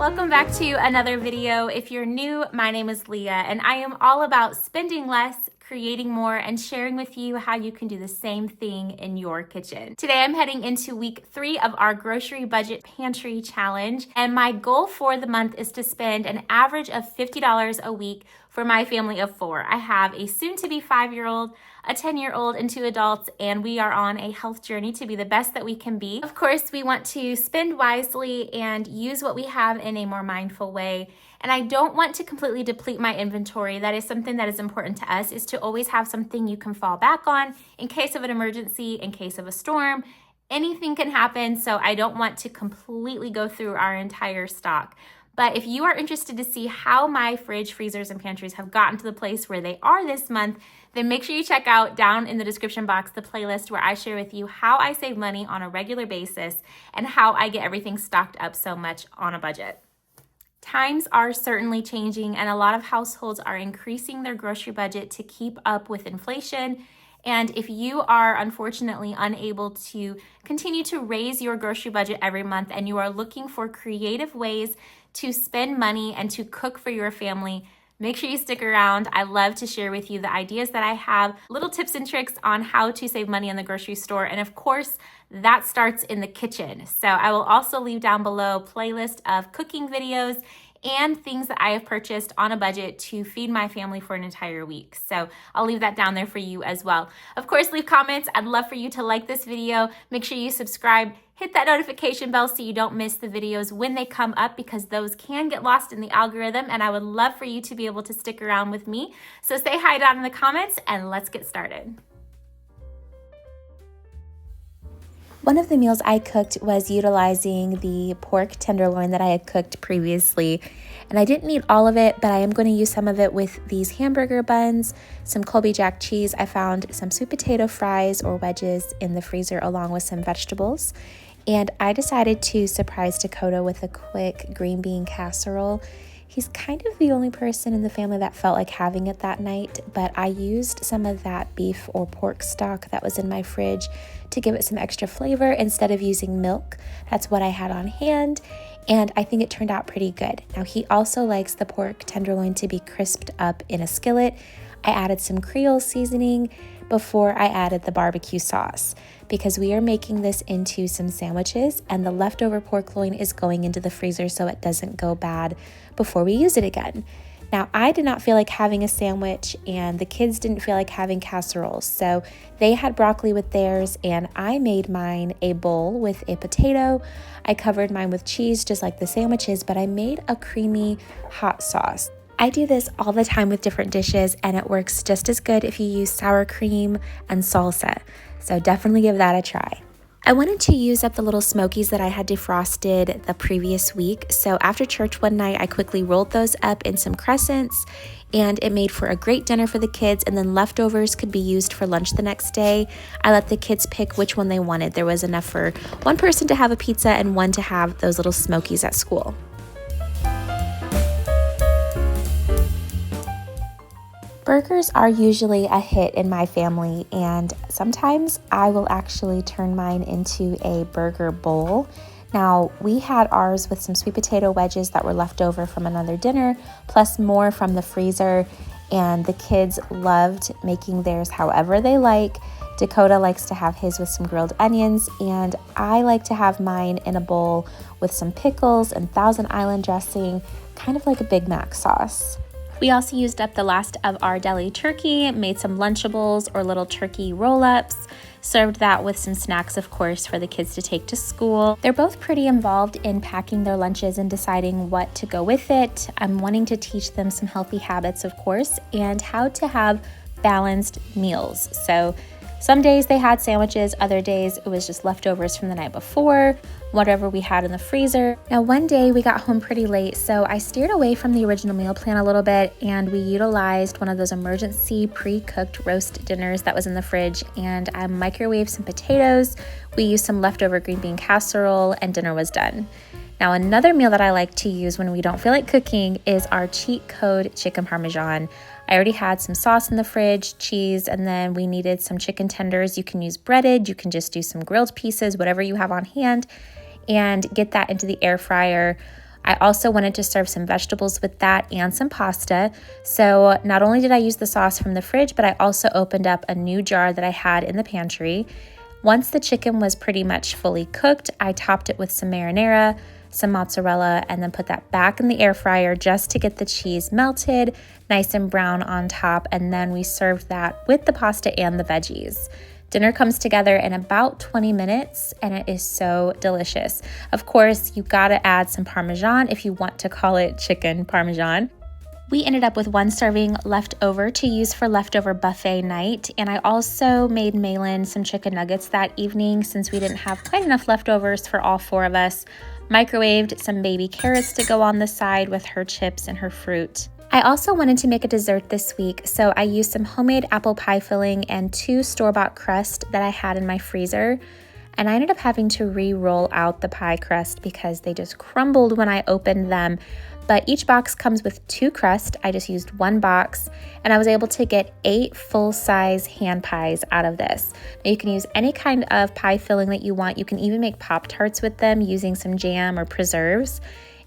Welcome back to another video. If you're new, my name is Leah and I am all about spending less, creating more, and sharing with you how you can do the same thing in your kitchen. Today I'm heading into week 3 of our grocery budget pantry challenge, and my goal for the month is to spend an average of $50 a week for my family of 4. I have a soon-to-be 5-year-old, a 10-year-old, and 2 adults, and we are on a health journey to be the best that we can be. Of course, we want to spend wisely and use what we have in a more mindful way. And I don't want to completely deplete my inventory. That is something that is important to us, is to always have something you can fall back on in case of an emergency, in case of a storm. Anything can happen, so I don't want to completely go through our entire stock. But if you are interested to see how my fridge, freezers, and pantries have gotten to the place where they are this month, then make sure you check out down in the description box the playlist where I share with you how I save money on a regular basis and how I get everything stocked up so much on a budget. Times are certainly changing, and a lot of households are increasing their grocery budget to keep up with inflation. And if you are unfortunately unable to continue to raise your grocery budget every month and you are looking for creative ways to spend money and to cook for your family, make sure you stick around. I love to share with you the ideas that I have, little tips and tricks on how to save money in the grocery store. And of course, that starts in the kitchen. So I will also leave down below a playlist of cooking videos and things that I have purchased on a budget to feed my family for an entire week. So I'll leave that down there for you as well. Of course, leave comments. I'd love for you to like this video. Make sure you subscribe, hit that notification bell so you don't miss the videos when they come up, because those can get lost in the algorithm, and I would love for you to be able to stick around with me. So say hi down in the comments and let's get started. One of the meals I cooked was utilizing the pork tenderloin that I had cooked previously, and I didn't eat all of it, but I am going to use some of it with these hamburger buns, some Colby Jack cheese. I found some sweet potato fries or wedges in the freezer along with some vegetables, and I decided to surprise Dakota with a quick green bean casserole. He's kind of the only person in the family that felt like having it that night, but I used some of that beef or pork stock that was in my fridge to give it some extra flavor instead of using milk. That's what I had on hand, and I think it turned out pretty good. Now, he also likes the pork tenderloin to be crisped up in a skillet. I added some Creole seasoning before I added the barbecue sauce, because we are making this into some sandwiches, and the leftover pork loin is going into the freezer so it doesn't go bad before we use it again. Now, I did not feel like having a sandwich, and the kids didn't feel like having casseroles, so they had broccoli with theirs, and I made mine a bowl with a potato. I covered mine with cheese just like the sandwiches, but I made a creamy hot sauce. I do this all the time with different dishes, and it works just as good if you use sour cream and salsa. So definitely give that a try. I wanted to use up the little smokies that I had defrosted the previous week. So after church one night, I quickly rolled those up in some crescents, and it made for a great dinner for the kids, and then leftovers could be used for lunch the next day. I let the kids pick which one they wanted. There was enough for one person to have a pizza and one to have those little smokies at school. Burgers are usually a hit in my family, and sometimes I will actually turn mine into a burger bowl. Now, we had ours with some sweet potato wedges that were left over from another dinner, plus more from the freezer, and the kids loved making theirs however they like. Dakota likes to have his with some grilled onions, and I like to have mine in a bowl with some pickles and Thousand Island dressing, kind of like a Big Mac sauce. We also used up the last of our deli turkey, made some Lunchables or little turkey roll-ups, served that with some snacks, of course, for the kids to take to school. They're both pretty involved in packing their lunches and deciding what to go with it. I'm wanting to teach them some healthy habits, of course, and how to have balanced meals. So some days they had sandwiches, other days it was just leftovers from the night before, whatever we had in the freezer. Now, one day we got home pretty late, so I steered away from the original meal plan a little bit, and we utilized one of those emergency pre-cooked roast dinners that was in the fridge, and I microwaved some potatoes. We used some leftover green bean casserole, and dinner was done. Now, another meal that I like to use when we don't feel like cooking is our cheat code chicken parmesan. I already had some sauce in the fridge, cheese, and then we needed some chicken tenders. You can use breaded, you can just do some grilled pieces, whatever you have on hand, and get that into the air fryer. I also wanted to serve some vegetables with that and some pasta. So not only did I use the sauce from the fridge, but I also opened up a new jar that I had in the pantry. Once the chicken was pretty much fully cooked, I topped it with some marinara, some mozzarella, and then put that back in the air fryer just to get the cheese melted, nice and brown on top, and then we served that with the pasta and the veggies. Dinner comes together in about 20 minutes and it is so delicious. Of course, you gotta add some Parmesan if you want to call it chicken Parmesan. We ended up with 1 serving left over to use for leftover buffet night, and I also made Malin some chicken nuggets that evening since we didn't have quite enough leftovers for all 4 of us. Microwaved some baby carrots to go on the side with her chips and her fruit. I also wanted to make a dessert this week, so I used some homemade apple pie filling and 2 store-bought crust that I had in my freezer. And I ended up having to re-roll out the pie crust because they just crumbled when I opened them. But each box comes with 2 crusts. I just used 1 box, and I was able to get 8 full-size hand pies out of this. Now you can use any kind of pie filling that you want. You can even make Pop-Tarts with them using some jam or preserves.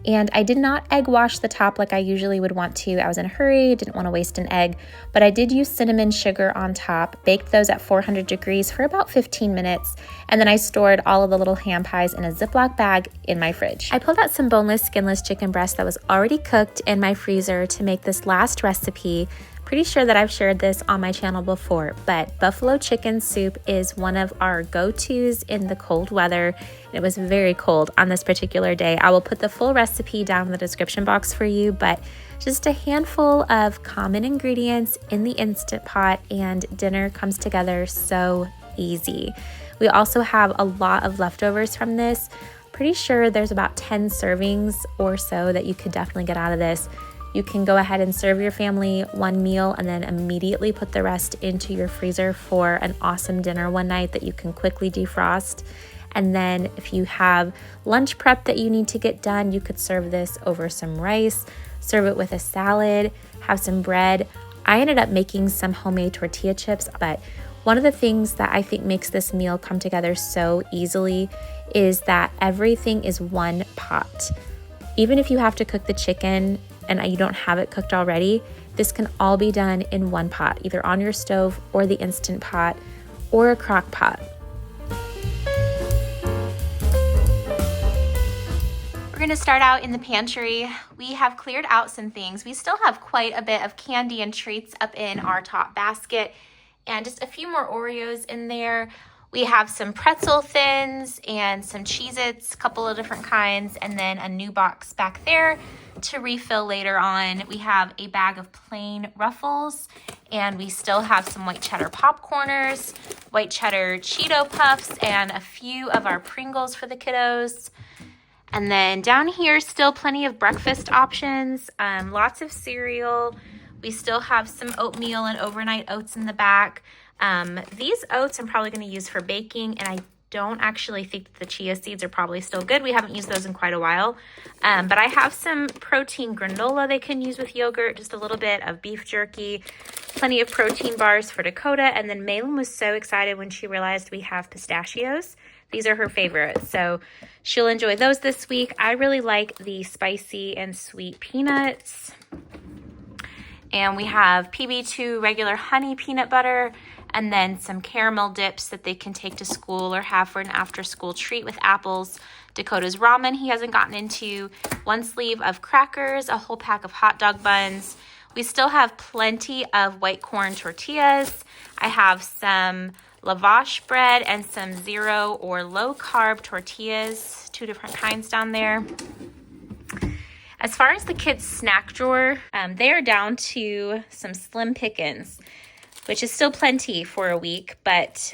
And I did not egg wash the top like I usually would want to. I was in a hurry, didn't want to waste an egg, but I did use cinnamon sugar on top, baked those at 400 degrees for about 15 minutes, and then I stored all of the little ham pies in a Ziploc bag in my fridge. I pulled out some boneless, skinless chicken breast that was already cooked in my freezer to make this last recipe. Pretty sure that I've shared this on my channel before, but buffalo chicken soup is one of our go-tos in the cold weather. It was very cold on this particular day. I will put the full recipe down in the description box for you, but just a handful of common ingredients in the Instant Pot and dinner comes together so easy. We also have a lot of leftovers from this. Pretty sure there's about 10 servings or so that you could definitely get out of this. You can go ahead and serve your family 1 meal and then immediately put the rest into your freezer for an awesome dinner one night that you can quickly defrost. And then if you have lunch prep that you need to get done, you could serve this over some rice, serve it with a salad, have some bread. I ended up making some homemade tortilla chips, but one of the things that I think makes this meal come together so easily is that everything is 1 pot. Even if you have to cook the chicken and you don't have it cooked already, this can all be done in 1 pot, either on your stove or the Instant Pot or a crock pot. We're gonna start out in the pantry. We have cleared out some things. We still have quite a bit of candy and treats up in our top basket and just a few more Oreos in there. We have some pretzel thins and some Cheez-Its, a couple of different kinds, and then a new box back there to refill later on. We have a bag of plain Ruffles, and we still have some white cheddar popcorners, white cheddar Cheeto Puffs, and a few of our Pringles for the kiddos. And then down here, still plenty of breakfast options, lots of cereal. We still have some oatmeal and overnight oats in the back. These oats I'm probably going to use for baking, and I don't actually think that the chia seeds are probably still good. We haven't used those in quite a while. But I have some protein granola they can use with yogurt, just a little bit of beef jerky, plenty of protein bars for Dakota. And then Malin was so excited when she realized we have pistachios. These are her favorites, so she'll enjoy those this week. I really like the spicy and sweet peanuts. And we have PB2 regular honey peanut butter, and then some caramel dips that they can take to school or have for an after-school treat with apples. Dakota's ramen he hasn't gotten into, 1 sleeve of crackers, a whole pack of hot dog buns. We still have plenty of white corn tortillas. I have some lavash bread and some 0 or low carb tortillas, 2 different kinds down there. As far as the kids' snack drawer, they are down to some slim pickings, which is still plenty for a week, but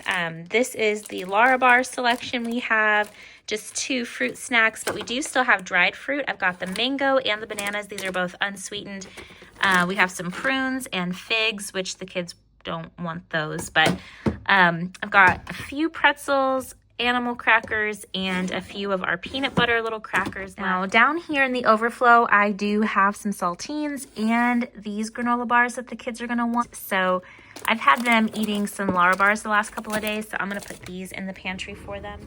this is the Larabar selection we have, just 2 fruit snacks, but we do still have dried fruit. I've got the mango and the bananas. These are both unsweetened. We have some prunes and figs, which the kids don't want those, but I've got a few pretzels, animal crackers, and a few of our peanut butter little crackers. Now down here in the overflow, I do have some saltines and these granola bars that the kids are gonna want. So I've had them eating some Larabars the last couple of days, so I'm gonna put these in the pantry for them.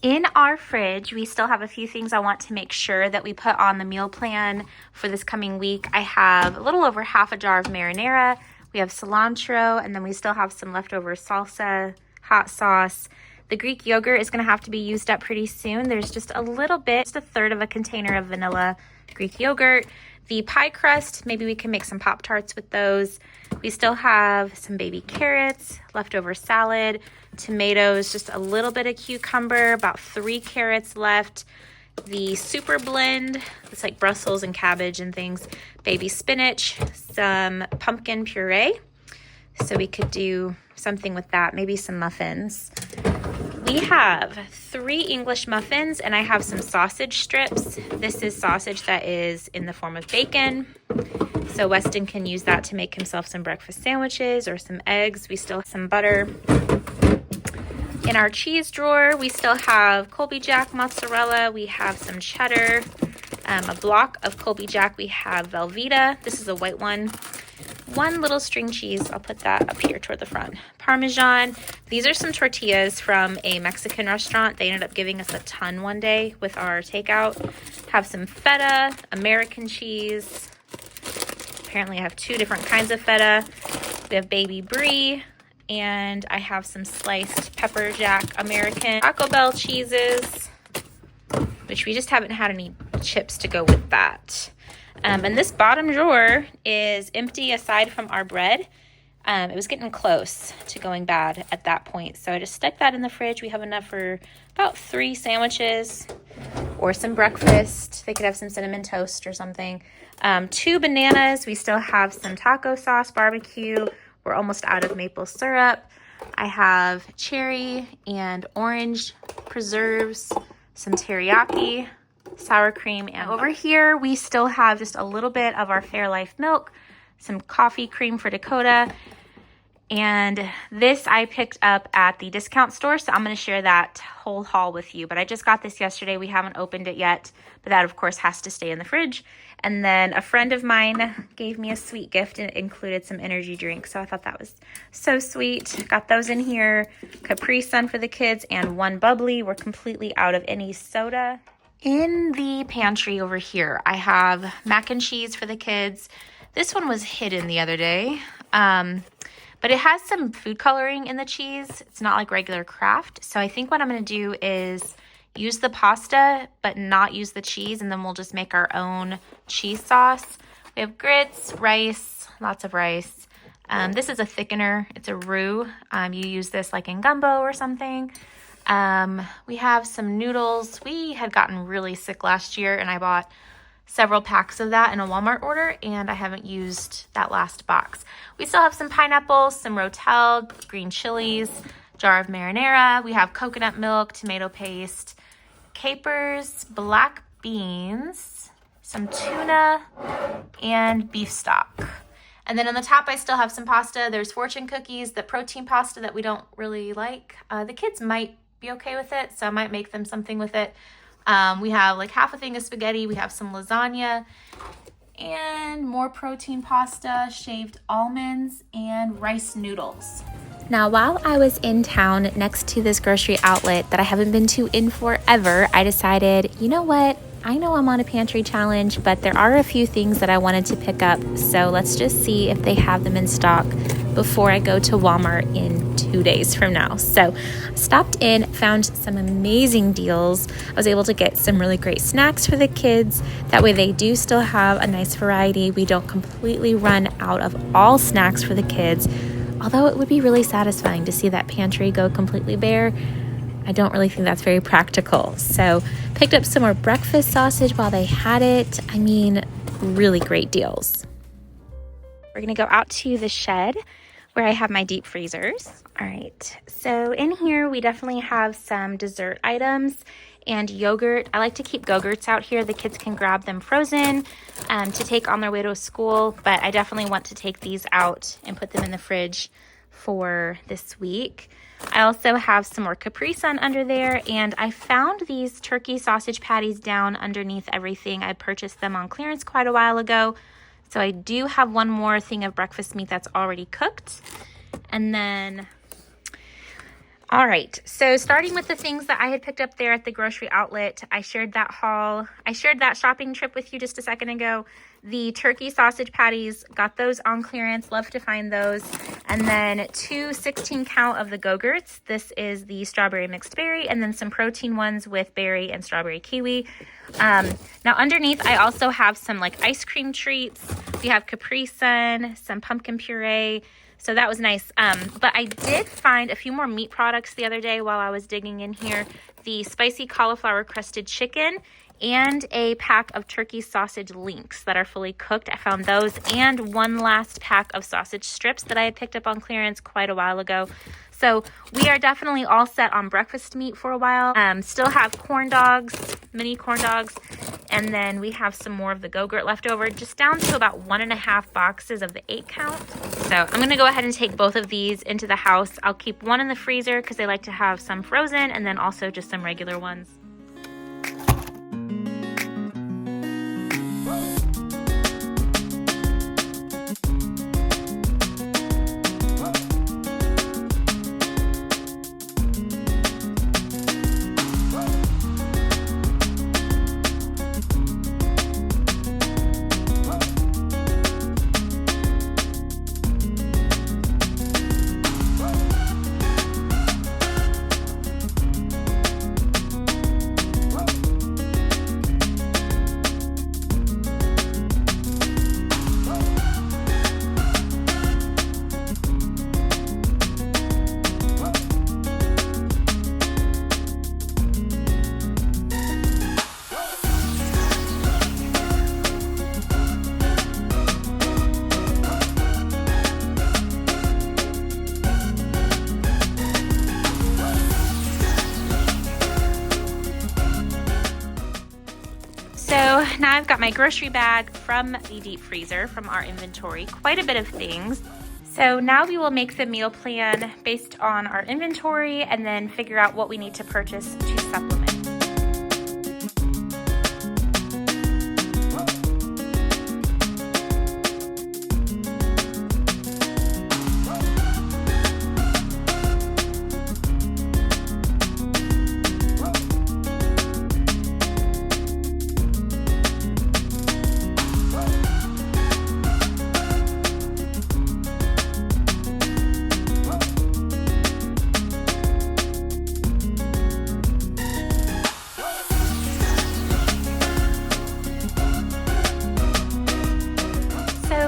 In our fridge, we still have a few things I want to make sure that we put on the meal plan for this coming week. I have a little over half a jar of marinara. We have cilantro, and then we still have some leftover salsa, hot sauce. The Greek yogurt is going to have to be used up pretty soon. There's just a little bit, just a third of a container of vanilla Greek yogurt. The pie crust, maybe we can make some Pop-Tarts with those. We still have some baby carrots, leftover salad, tomatoes, just a little bit of cucumber, about 3 carrots left. The super blend, it's like Brussels and cabbage and things, baby spinach, some pumpkin puree. So we could do something with that, maybe some muffins. We have 3 English muffins, and I have some sausage strips. This is sausage that is in the form of bacon. So Weston can use that to make himself some breakfast sandwiches or some eggs. We still have some butter. In our cheese drawer, we still have Colby Jack mozzarella. We have some cheddar, a block of Colby Jack. We have Velveeta. This is a white one. 1 little string cheese. I'll put that up here toward the front. Parmesan. These are some tortillas from a Mexican restaurant. They ended up giving us a ton one day with our takeout. Have some feta, American cheese. Apparently I have 2 different kinds of feta. We have baby brie. And I have some sliced pepper jack American Taco Bell cheeses, which we just haven't had any chips to go with that. And this bottom drawer is empty aside from our bread. It was getting close to going bad at that point. So I just stuck that in the fridge. We have enough for about 3 sandwiches or some breakfast. They could have some cinnamon toast or something. 2 bananas. We still have some taco sauce, barbecue. We're almost out of maple syrup. I have cherry and orange preserves, some teriyaki, sour cream, and over here we still have just a little bit of our Fairlife milk, some coffee cream for Dakota, and this I picked up at the discount store, so I'm going to share that whole haul with you. But I just got this yesterday. We haven't opened it yet, but that of course has to stay in the fridge. And then a friend of mine gave me a sweet gift, and it included some energy drinks, so I thought that was so sweet. Got those in here. Capri Sun for the kids and 1 bubbly. We're completely out of any soda. In the pantry over here, I have mac and cheese for the kids. This one was hidden the other day, but it has some food coloring in the cheese. It's not like regular Kraft. So I think what I'm going to do is use the pasta, but not use the cheese, and then we'll just make our own cheese sauce. We have grits, rice, lots of rice. This is a thickener. It's a roux. You use this like in gumbo or something. We have some noodles. We had gotten really sick last year, and I bought several packs of that in a Walmart order, and I haven't used that last box. We still have some pineapples, some rotel, green chilies, jar of marinara. We have coconut milk, tomato paste, capers, black beans, some tuna, and beef stock. And then on the top, I still have some pasta. There's fortune cookies, the protein pasta that we don't really like. The kids might be okay with it, so I might make them something with it. We have like half a thing of spaghetti. We have some lasagna and more protein pasta, shaved almonds, and rice noodles. Now, while I was in town next to this grocery outlet that I haven't been to in forever, I decided, you know what? I know I'm on a pantry challenge, but there are a few things that I wanted to pick up. So let's just see if they have them in stock before I go to Walmart in 2 days from now. So I stopped in, found some amazing deals. I was able to get some really great snacks for the kids. That way they do still have a nice variety. We don't completely run out of all snacks for the kids. Although it would be really satisfying to see that pantry go completely bare, I don't really think that's very practical. So picked up some more breakfast sausage while they had it. I mean, really great deals. We're gonna go out to the shed where I have my deep freezers. All right, so in here we definitely have some dessert items and yogurt. I like to keep Go-Gurts out here. The kids can grab them frozen to take on their way to school, but I definitely want to take these out and put them in the fridge for this week. I also have some more Capri Sun under there, and I found these turkey sausage patties down underneath everything. I purchased them on clearance quite a while ago, so I do have one more thing of breakfast meat that's already cooked. And then All right, so starting with the things that I had picked up there at the grocery outlet, I shared that haul. I shared that shopping trip with you just a second ago. The turkey sausage patties, got those on clearance. Love to find those. And then 2 16-count of the Go-Gurts. This is the strawberry mixed berry, and then some protein ones with berry and strawberry kiwi. Now underneath, I also have some like ice cream treats. We have Capri Sun, some pumpkin puree. So that was nice. But I did find a few more meat products the other day while I was digging in here. The spicy cauliflower crusted chicken and a pack of turkey sausage links that are fully cooked. I found those, and one last pack of sausage strips that I had picked up on clearance quite a while ago. So we are definitely all set on breakfast meat for a while. Still have corn dogs, mini corn dogs, and then we have some more of the Go-Gurt left over, just down to about 1.5 boxes of the 8-count. So I'm gonna go ahead and take both of these into the house. I'll keep one in the freezer because I like to have some frozen, and then also just some regular ones. So now I've got my grocery bag from the deep freezer, from our inventory, quite a bit of things. So now we will make the meal plan based on our inventory and then figure out what we need to purchase to supplement.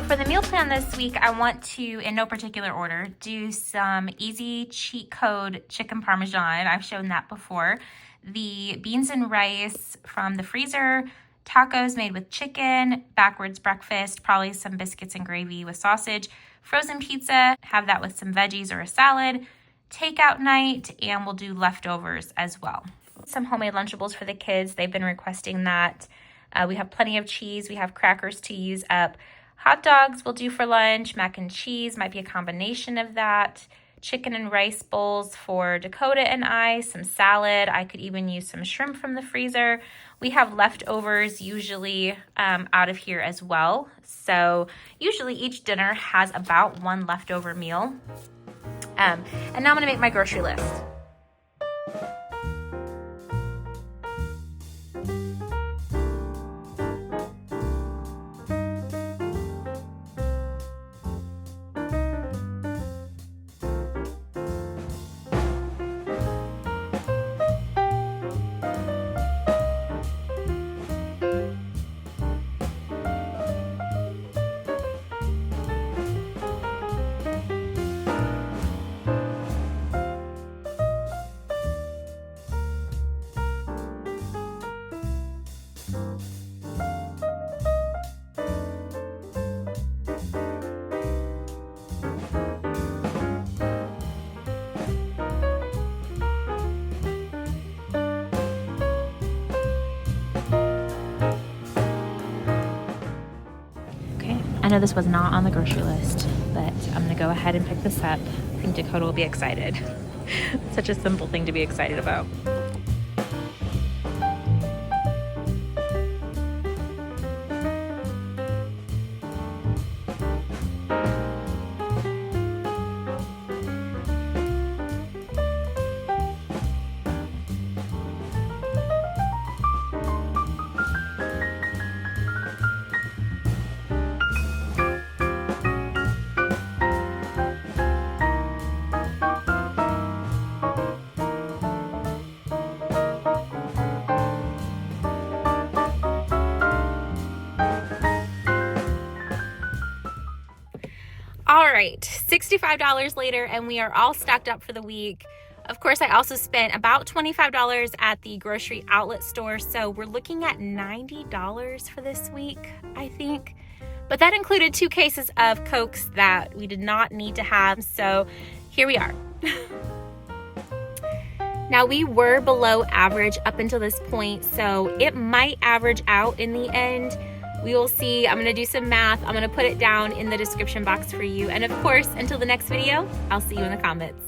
For the meal plan this week, I want to, in no particular order, do some easy cheat code chicken parmesan. I've shown that before. The beans and rice from the freezer, tacos made with chicken, backwards breakfast, probably some biscuits and gravy with sausage, frozen pizza, have that with some veggies or a salad, takeout night, and we'll do leftovers as well. Some homemade Lunchables for the kids. They've been requesting that. We have plenty of cheese. We have crackers to use up. Hot dogs we'll do for lunch. Mac and cheese might be a combination of that. Chicken and rice bowls for Dakota and I. Some salad. I could even use some shrimp from the freezer. We have leftovers usually out of here as well. So usually each dinner has about one leftover meal. And now I'm going to make my grocery list. I know this was not on the grocery list, but I'm gonna go ahead and pick this up. I think Dakota will be excited. Such a simple thing to be excited about. $65 later, and we are all stocked up for the week. Of course, I also spent about $25 at the grocery outlet store, so we're looking at $90 for this week, I think. But that included 2 cases of Cokes that we did not need to have, so here we are. Now, we were below average up until this point, so it might average out in the end. We will see. I'm going to do some math. I'm going to put it down in the description box for you. And of course, until the next video, I'll see you in the comments.